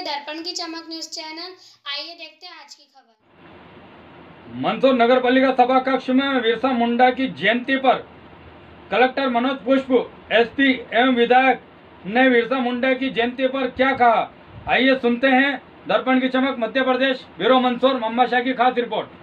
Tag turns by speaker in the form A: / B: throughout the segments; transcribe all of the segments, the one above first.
A: हैं दर्पण की चमक न्यूज चैनल। आइए देखते हैं आज की खबर।
B: मंदसौर नगर पालिका सभा कक्ष में बिरसा मुंडा की जयंती पर कलेक्टर मनोज पुष्प, एसपी एवं विधायक ने बिरसा मुंडा की जयंती पर क्या कहा, आइए सुनते हैं। दर्पण की चमक मध्य प्रदेश ब्यूरो मंदसौर मोहम्मद शाह की खास रिपोर्ट।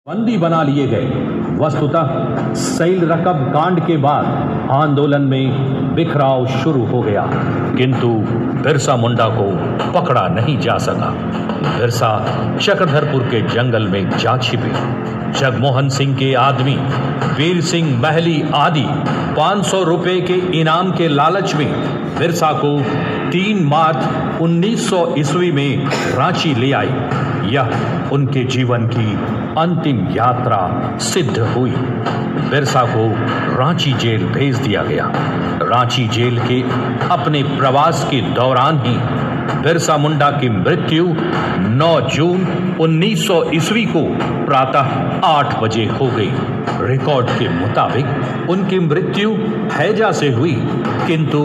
C: बंदी बना लिए गए। वस्तुतः सैल रकब कांड के बाद आंदोलन में बिखराव शुरू हो गया, किंतु बिरसा मुंडा को पकड़ा नहीं जा सका। बिरसा चक्रधरपुर के जंगल में जा छिपे। जगमोहन सिंह के आदमी वीर सिंह महली आदि 500 रुपए के इनाम के लालच में बिरसा को 3 मार्च 1900 ईस्वी में रांची ले आई। यह उनके जीवन की अंतिम यात्रा सिद्ध हुई। बिरसा को रांची जेल भेज दिया गया। रांची जेल के अपने प्रवास के दौरान ही बिरसा मुंडा की मृत्यु 9 जून 1900 ईस्वी को प्रातः 8 बजे हो गई। रिकॉर्ड के मुताबिक उनकी मृत्यु हैजा से हुई, किंतु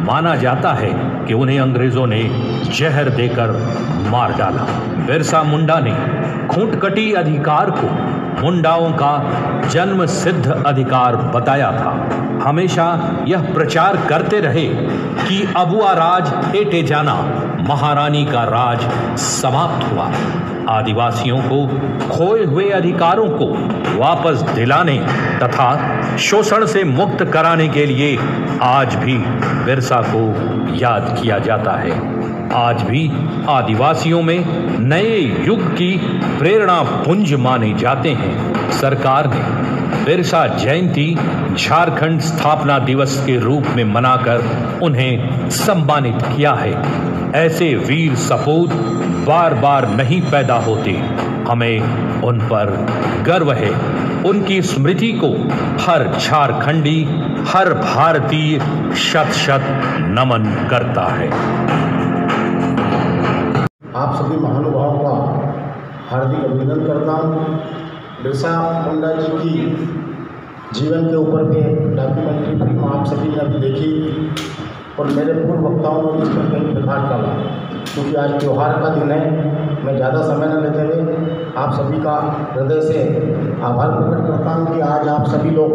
C: माना जाता है कि उन्हें अंग्रेजों ने जहर देकर मार डाला। बिरसा मुंडा ने खूंटकटी अधिकार को मुंडाओं का जन्म सिद्ध अधिकार बताया था। हमेशा यह प्रचार करते रहे कि अबुआ राज हेटे जाना, महारानी का राज समाप्त हुआ। आदिवासियों को खोए हुए अधिकारों को वापस दिलाने तथा शोषण से मुक्त कराने के लिए आज भी बिरसा को याद किया जाता है। आज भी आदिवासियों में नए युग की प्रेरणा पुंज माने जाते हैं। सरकार ने बिरसा जयंती झारखंड स्थापना दिवस के रूप में मनाकर उन्हें सम्मानित किया है। ऐसे वीर सपूत बार बार नहीं पैदा होते। हमें उन पर गर्व है। उनकी स्मृति को हर झारखंडी, हर भारतीय शत शत नमन करता है।
D: आप सभी महानुभावों का हार्दिक अभिनंदन करता हूँ। बिरसा मुंडा जी की जीवन के ऊपर में डॉक्यूमेंट्री फिल्म आप सभी ने अभी देखी और मेरे पूर्व वक्ताओं ने इस पर कई प्रकाश डाला। क्योंकि आज त्यौहार का दिन है, मैं ज़्यादा समय न लेते हुए आप सभी का हृदय से आभार प्रकट करता हूँ कि आज आप सभी लोग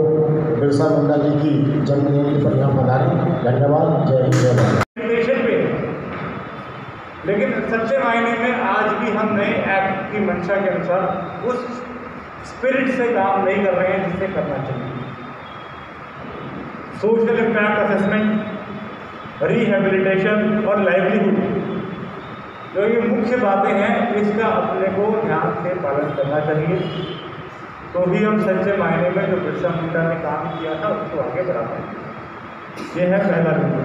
D: बिरसा मुंडा जी की जन्म जयंती पर यहाँ पधारे। धन्यवाद। जय हिंद, जय भारत।
E: लेकिन सच्चे मायने में आज भी हम नए एक्ट की मंशा के अनुसार उस स्पिरिट से काम नहीं कर रहे हैं जिसे करना चाहिए। सोशल इम्पैक्ट असेसमेंट, रिहेबिलिटेशन और लाइवलीहुड, जो ये मुख्य बातें हैं, इसका अपने को ध्यान से पालन करना चाहिए। तो ही हम सच्चे मायने में जो बिरसा मुंडा ने काम किया था उसको आगे बढ़ा पाएंगे। ये है पहला बिंदु।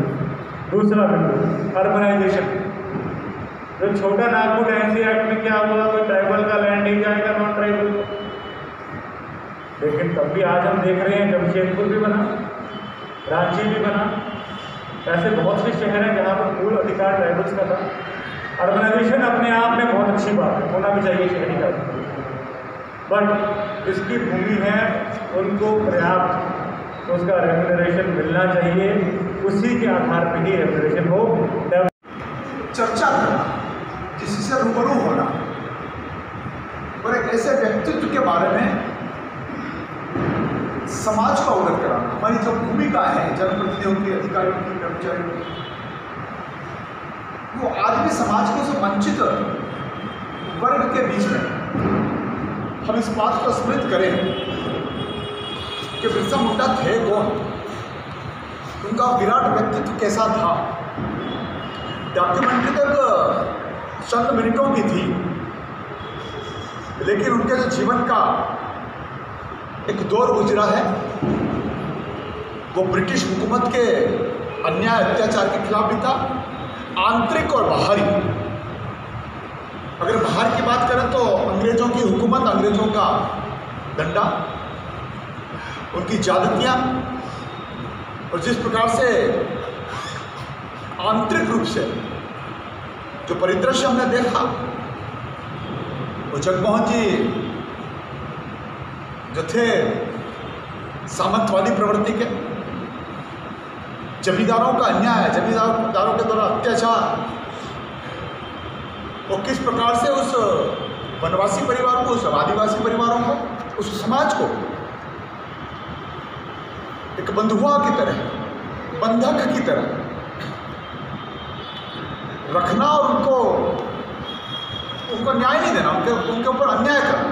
E: दूसरा बिंदु अर्बनाइजेशन। जो छोटा नागपुर एनसी एक्ट में क्या हुआ, कोई ट्राइबल का लैंड ही जाएगा नॉन ट्राइबल, लेकिन तब भी आज हम देख रहे हैं जमशेदपुर भी बना, रांची भी बना। ऐसे बहुत से शहर हैं जहाँ पर मूल अधिकार ट्राइबल्स का था। अर्बनाइजेशन अपने आप में बहुत अच्छी बात है, होना भी चाहिए शहरी का, बट इसकी भूमि है उनको पर्याप्त उसका रेम्यूनरेशन मिलना चाहिए, उसी के आधार पर ही रेम्यूनरेशन हो।
F: चर्चा करना, किसी से रूबरू होना और एक ऐसे व्यक्तित्व के बारे में समाज को अवगत कराना। हमारी जो भूमिका है जनप्रतिनिधियों की, अधिकारियों की, कर्मचारियों की, वो आज भी समाज के उस वंचित वर्ग के बीच में हम इस बात को स्मृत करें कि बिरसा मुंडा थे कौन, उनका विराट व्यक्तित्व कैसा था। डॉक्यूमेंट्री तक चंद मिनटों की थी, लेकिन उनके जो जीवन का एक दौर गुजरा है वो ब्रिटिश हुकूमत के अन्याय अत्याचार के खिलाफ भी था, आंतरिक और बाहरी। अगर बाहर की बात करें तो अंग्रेजों की हुकूमत, अंग्रेजों का डंडा, उनकी ज्यादतियाँ, और जिस प्रकार से आंतरिक रूप से जो परिदृश्य हमने देखा, वो जगमोहन जी जो थे सामंतवादी प्रवृत्ति के, जमींदारों का अन्याय, जमींदारों के द्वारा अत्याचार, वो किस प्रकार से उस वनवासी परिवार को, उस आदिवासी परिवारों को, उस समाज को एक बंधुआ की तरह, बंधक की तरह रखना और उनको न्याय नहीं देना, उनके ऊपर अन्याय करना,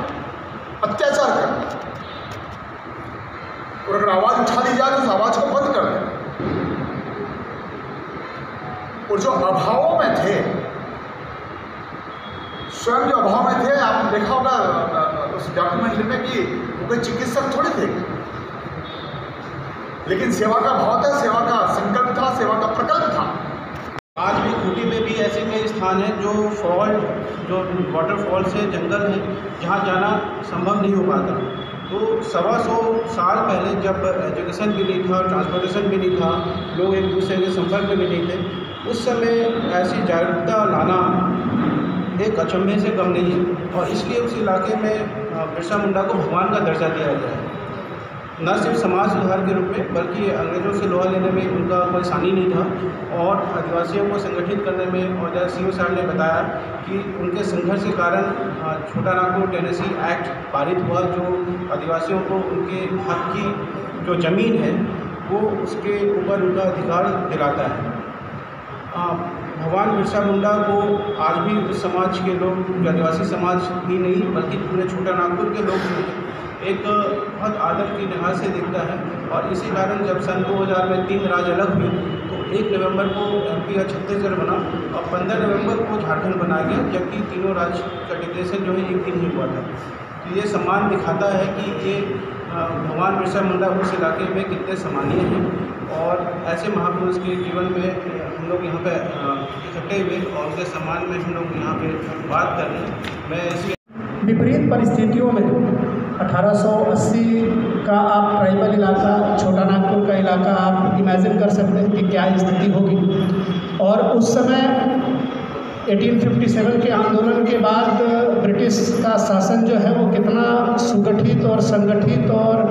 F: अत्याचार करना, और अगर आवाज़ उठा दी जाए तो उस आवाज़ को बंद कर देना। और जो अभावों में थे, स्वयं जो अभाव में थे, आपने देखा होगा उस डॉक्यूमेंट्री में कि वो कोई चिकित्सक थोड़े थे, लेकिन सेवा का भाव था, सेवा का संकल्प था, सेवा का प्रकल्प था।
G: आज भी खूंटी में भी ऐसे कई स्थान हैं जो वाटरफॉल से जंगल है, जहाँ जाना संभव नहीं हो पाता। तो 125 साल पहले जब एजुकेशन भी नहीं था, ट्रांसपोर्टेशन भी नहीं था, लोग एक दूसरे के संपर्क में भी नहीं थे, उस समय ऐसी जागरूकता लाना एक अचंभे से कम नहीं है। और इसलिए उस इलाके में बिरसा मुंडा को भगवान का दर्जा दिया गया है, न सिर्फ समाज सुधार के रूप में, बल्कि अंग्रेज़ों से लोहा लेने में उनका कोई सानी नहीं था, और आदिवासियों को संगठित करने में। और जैसे सीओ साहब ने बताया कि उनके संघर्ष के कारण छोटा नागपुर टेनेसी एक्ट पारित हुआ, जो आदिवासियों को उनके हक की जो ज़मीन है वो उसके ऊपर उनका अधिकार दिलाता है। भगवान बिरसा मुंडा को आज भी उस समाज के लोग, आदिवासी समाज ही नहीं बल्कि पूरे छोटा नागपुर के लोग एक बहुत आदर की लिहाज से देखता है। और इसी कारण जब सन 2000 में 3 राज्य अलग हुए तो 1 नवंबर को MP या छत्तीसगढ़ बना और 15 नवंबर को झारखंड बनाया गया, जबकि तीनों राज्य का डिक्लेरेशन जो है एक दिन ही हुआ था। तो ये सम्मान दिखाता है कि ये भगवान बिरसा मुंडा उस इलाके में कितने सम्मानीय हैं। और ऐसे महापुरुष के जीवन में हम लोग यहाँ पे इकट्ठे हुए और उनके सम्मान में हम लोग यहाँ पे बात कर रहे हैं। मैं इसमें
H: विपरीत परिस्थितियों में 1880 का आप ट्राइबल इलाका, छोटा नागपुर का इलाका आप इमेजिन कर सकते हैं कि क्या स्थिति होगी। और उस समय 1857 के आंदोलन के बाद ब्रिटिश का शासन जो है वो कितना सुगठित और संगठित और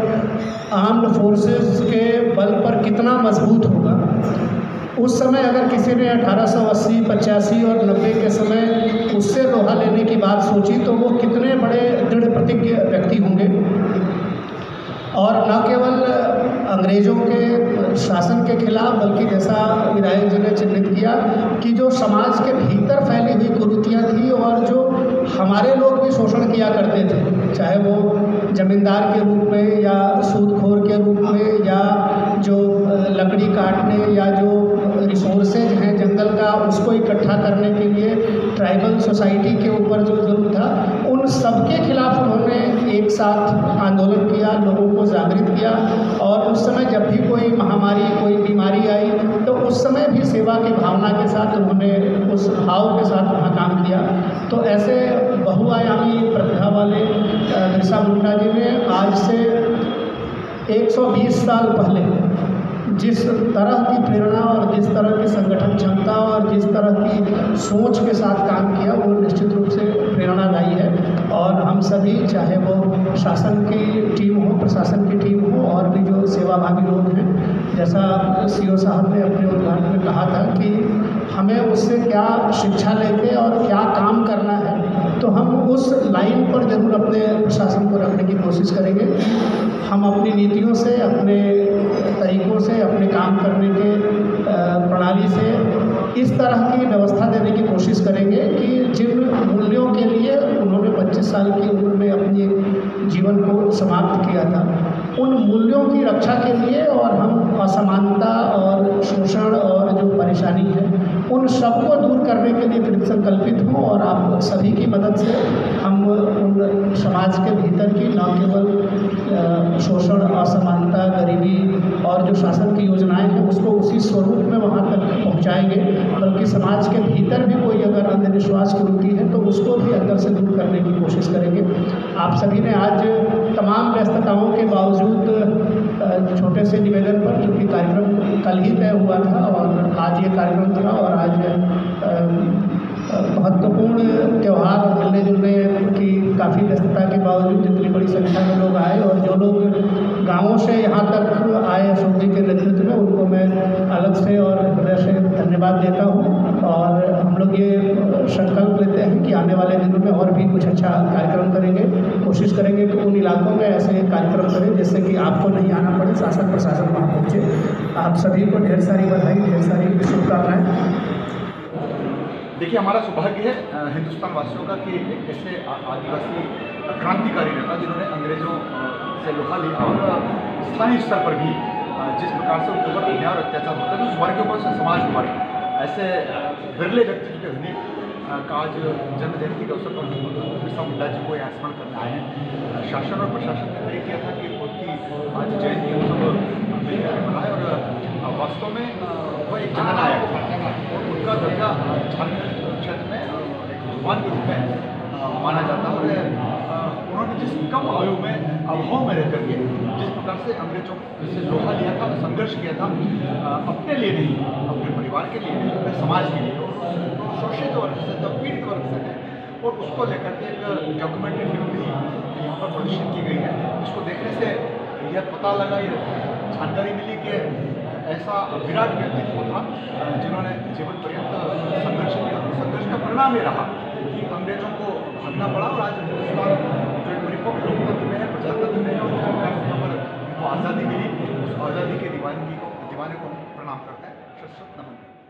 H: आर्म्ड फोर्सेस के बल पर कितना मजबूत होगा। उस समय अगर किसी ने 1880, 85 और 90 के समय उससे लोहा लेने की बात सोची तो वो कितने बड़े दृढ़ प्रतिज्ञ व्यक्ति होंगे। और न केवल अंग्रेज़ों के शासन के खिलाफ, बल्कि जैसा विधायक जी ने चिन्हित किया कि जो समाज के भीतर फैली हुई कुरीतियाँ थी और जो हमारे लोग भी शोषण किया करते थे, चाहे वो जमींदार के रूप में या सूदखोर के रूप में या जो लकड़ी काटने या जो रिसोर्सेज हैं जंगल का उसको इकट्ठा करने के लिए ट्राइबल सोसाइटी के ऊपर जो जुल्म था, उन सब के खिलाफ उन्होंने एक साथ आंदोलन किया, लोगों को जागृत किया। और उस समय जब भी कोई महामारी, कोई बीमारी आई तो उस समय भी सेवा की भावना के साथ उन्होंने उस भाव के साथ वहाँ काम किया। तो ऐसे बहुआयामी प्रतिभा वाले बिरसा मुंडा जी ने आज से 120 साल पहले जिस तरह की प्रेरणा और जिस तरह की संगठन क्षमता और जिस तरह की सोच के साथ काम किया वो निश्चित रूप से प्रेरणादायी है। और हम सभी, चाहे वो शासन की टीम हो, प्रशासन की टीम हो, और भी जो सेवाभावी लोग हैं, जैसा सीओ साहब ने अपने उद्घाटन में कहा था कि हमें उससे क्या शिक्षा लेके और क्या काम करना है, तो हम उस लाइन पर जरूर अपने प्रशासन को रखने की कोशिश करेंगे। हम अपनी नीतियों से, अपने तरीकों से, अपने काम करने के प्रणाली से इस तरह की व्यवस्था देने की कोशिश करेंगे कि जिन मूल्यों के लिए उन्होंने 25 साल की उम्र में अपने जीवन को समाप्त किया था, उन मूल्यों की रक्षा के लिए और हम असमानता और शोषण और जो परेशानी है उन सबको दूर करने के लिए कृत संकल्पित हों। और आप सभी की मदद से हम उन समाज के भीतर की न केवल शोषण, असमानता, गरीबी और जो शासन की योजनाएं हैं उसको उसी स्वरूप में वहाँ तक पहुँचाएंगे, बल्कि समाज के भीतर भी कोई अगर अंधविश्वास की वृत्ति है तो उसको भी अंदर से दूर करने की कोशिश करेंगे। आप सभी ने आज तमाम व्यस्तताओं के बावजूद छोटे से निवेदन पर, क्योंकि कार्यक्रम कल ही तय हुआ था और आज ये कार्यक्रम था, और आज महत्वपूर्ण त्यौहार और मिलने जुलने की काफ़ी व्यस्तता के बावजूद जितनी बड़ी संख्या में लोग आए, और जो लोग गांवों से यहाँ तक आए अशोक जी के नेतृत्व में, उनको मैं अलग से और हृदय से धन्यवाद देता हूँ। और हम लोग ये संकल्प लेते हैं कि आने वाले दिनों में और भी कुछ अच्छा कार्यक्रम करेंगे, कोशिश करेंगे कि उन इलाकों में ऐसे कार्यक्रम करें जिससे कि आपको नहीं आना पड़े, शासन प्रशासन वहाँ पहुँचे। आप सभी को ढेर सारी बधाई, ढेर सारी शुभकामनाएँ।
F: देखिए, हमारा सौभाग्य है हिंदुस्तान वासियों का कि एक ऐसे आदिवासी क्रांतिकारी नेता जिन्होंने अंग्रेज़ों से लोहा लिया और स्थानीय स्तर पर भी जिस प्रकार से उनके ऊपर अन्याय और अत्याचार होता है, उस वर्ग के ऊपर से समाज हमारे ऐसे विरले व्यक्तित्व के धनी का आज जन्म जयंती के अवसर पर बिरसा मुंडा जी को यहाँ स्मरण करने आए हैं। शासन और प्रशासन ने तय किया था कि उनकी आज जयंती उत्सव मिलकर मनाए, और वास्तव में वह एक जननायक था और उनका दर्जा झारखंड क्षेत्र में एक भगवान के रूप में माना जाता है। और उन्होंने जिस कम आयु में अभाव में रह करके जिस प्रकार से अंग्रेजों से लोहा लिया था, संघर्ष किया था, अपने लिए नहीं, अपने परिवार के लिए नहीं, अपने समाज के लिए, शोषित वर्ग से, पीड़ित वर्ग से है, और उसको लेकर के एक डॉक्यूमेंट्री फिल्म भी यहाँ पर प्रदर्शित की गई है। इसको देखने से यह पता लगा, ये जानकारी मिली कि ऐसा विराट व्यक्तित्व था जिन्होंने जीवन पर्यंत संघर्ष किया। संघर्ष का परिणाम ये रहा कि अंग्रेजों को भागना पड़ा, और आज हिंदुस्तान जो एक परिपक्व लोकतंत्र में है, प्रजातंत्र में है, और पर उनको आज़ादी मिली। उस आज़ादी के दीवाने को प्रणाम करते हैं। शत शत नमन।